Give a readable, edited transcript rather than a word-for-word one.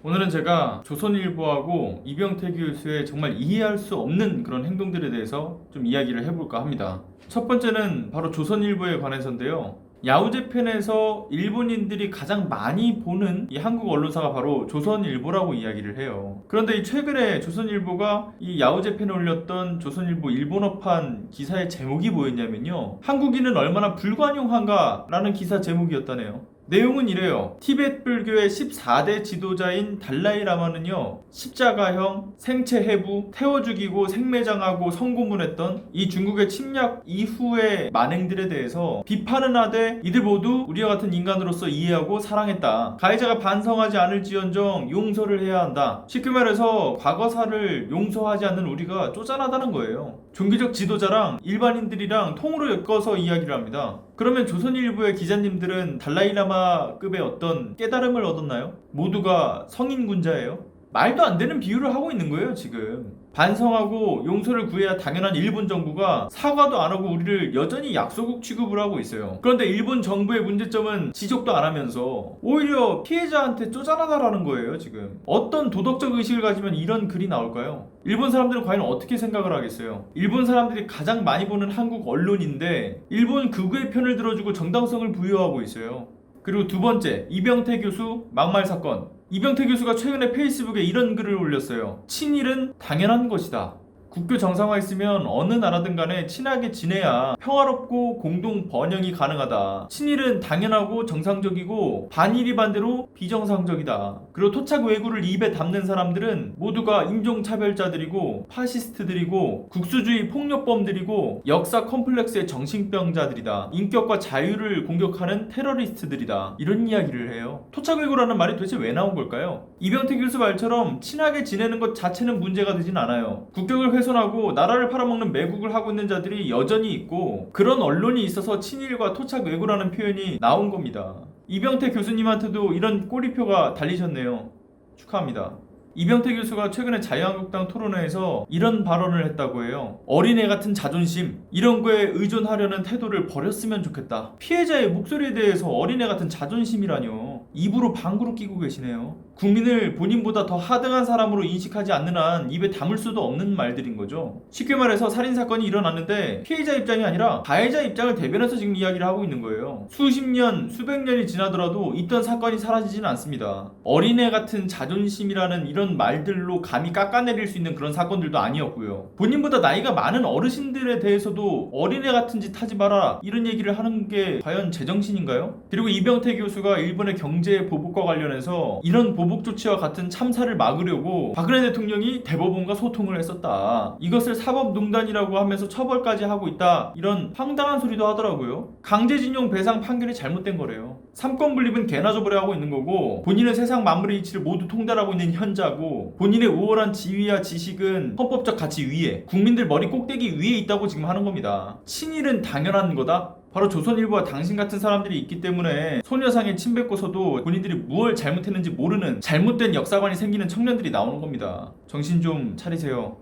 오늘은 제가 조선일보하고 이병태 교수의 정말 이해할 수 없는 그런 행동들에 대해서 좀 이야기를 해볼까 합니다. 첫 번째는 바로 조선일보에 관해서인데요. 야후제편에서 일본인들이 가장 많이 보는 이 한국 언론사가 바로 조선일보라고 이야기를 해요. 그런데 이 최근에 조선일보가 이 야후제편에 올렸던 조선일보 일본어판 기사의 제목이 뭐였냐면요, 한국인은 얼마나 불관용한가 라는 기사 제목이었다네요. 내용은 이래요. 티베트 불교의 14대 지도자인 달라이라마는요, 십자가형, 생체 해부, 태워 죽이고 생매장하고 성고문했던 이 중국의 침략 이후의 만행들에 대해서 비판은 하되 이들 모두 우리와 같은 인간으로서 이해하고 사랑했다. 가해자가 반성하지 않을지언정 용서를 해야 한다. 쉽게 말해서 과거사를 용서하지 않는 우리가 쪼잔하다는 거예요. 종교적 지도자랑 일반인들이랑 통으로 엮어서 이야기를 합니다. 그러면 조선일보의 기자님들은 달라이라마급의 어떤 깨달음을 얻었나요? 모두가 성인군자예요? 말도 안 되는 비유를 하고 있는 거예요, 지금. 반성하고 용서를 구해야 당연한 일본 정부가 사과도 안 하고 우리를 여전히 약소국 취급을 하고 있어요. 그런데 일본 정부의 문제점은 지적도 안 하면서 오히려 피해자한테 쪼잔하다라는 거예요, 지금. 어떤 도덕적 의식을 가지면 이런 글이 나올까요? 일본 사람들은 과연 어떻게 생각을 하겠어요? 일본 사람들이 가장 많이 보는 한국 언론인데 일본 극우의 편을 들어주고 정당성을 부여하고 있어요. 그리고 두 번째, 이병태 교수 막말 사건. 이병태 교수가 최근에 페이스북에 이런 글을 올렸어요. 친일은 당연한 것이다. 국교 정상화했으면 어느 나라든 간에 친하게 지내야 평화롭고 공동 번영이 가능하다. 친일은 당연하고 정상적이고 반일이 반대로 비정상적이다. 그리고 토착 왜구를 입에 담는 사람들은 모두가 인종차별자들이고 파시스트들이고 국수주의 폭력범들이고 역사 컴플렉스의 정신병자들이다. 인격과 자유를 공격하는 테러리스트들이다. 이런 이야기를 해요. 토착 왜구라는 말이 도대체 왜 나온 걸까요? 이병태 교수 말처럼 친하게 지내는 것 자체는 문제가 되진 않아요. 국격을 훼손하고 나라를 팔아먹는 매국을 하고 있는 자들이 여전히 있고, 그런 언론이 있어서 친일과 토착 왜구라는 표현이 나온 겁니다. 이병태 교수님한테도 이런 꼬리표가 달리셨네요. 축하합니다. 이병태 교수가 최근에 자유한국당 토론회에서 이런 발언을 했다고 해요. 어린애 같은 자존심, 이런 거에 의존하려는 태도를 버렸으면 좋겠다. 피해자의 목소리에 대해서 어린애 같은 자존심이라뇨. 입으로 방구로 끼고 계시네요. 국민을 본인보다 더 하등한 사람으로 인식하지 않는 한 입에 담을 수도 없는 말들인 거죠. 쉽게 말해서 살인사건이 일어났는데 피해자 입장이 아니라 가해자 입장을 대변해서 지금 이야기를 하고 있는 거예요. 수십 년, 수백 년이 지나더라도 있던 사건이 사라지지는 않습니다. 어린애 같은 자존심이라는 이런 말들로 감히 깎아내릴 수 있는 그런 사건들도 아니었고요. 본인보다 나이가 많은 어르신들에 대해서도 어린애 같은 짓 하지 마라, 이런 얘기를 하는 게 과연 제정신인가요? 그리고 이병태 교수가 일본의 경제 보복과 관련해서 이런 보복 조치와 같은 참사를 막으려고 박근혜 대통령이 대법원과 소통을 했었다. 이것을 사법농단이라고 하면서 처벌까지 하고 있다. 이런 황당한 소리도 하더라고요. 강제징용 배상 판결이 잘못된 거래요. 삼권 분립은 개나 줘버려 하고 있는 거고, 본인은 세상 만물의 이치를 모두 통달하고 있는 현자고, 본인의 우월한 지위와 지식은 헌법적 가치 위에, 국민들 머리 꼭대기 위에 있다고 지금 하는 겁니다. 친일은 당연한 거다? 바로 조선일보와 당신 같은 사람들이 있기 때문에 소녀상에 침 뱉고서도 본인들이 무엇을 잘못했는지 모르는 잘못된 역사관이 생기는 청년들이 나오는 겁니다. 정신 좀 차리세요.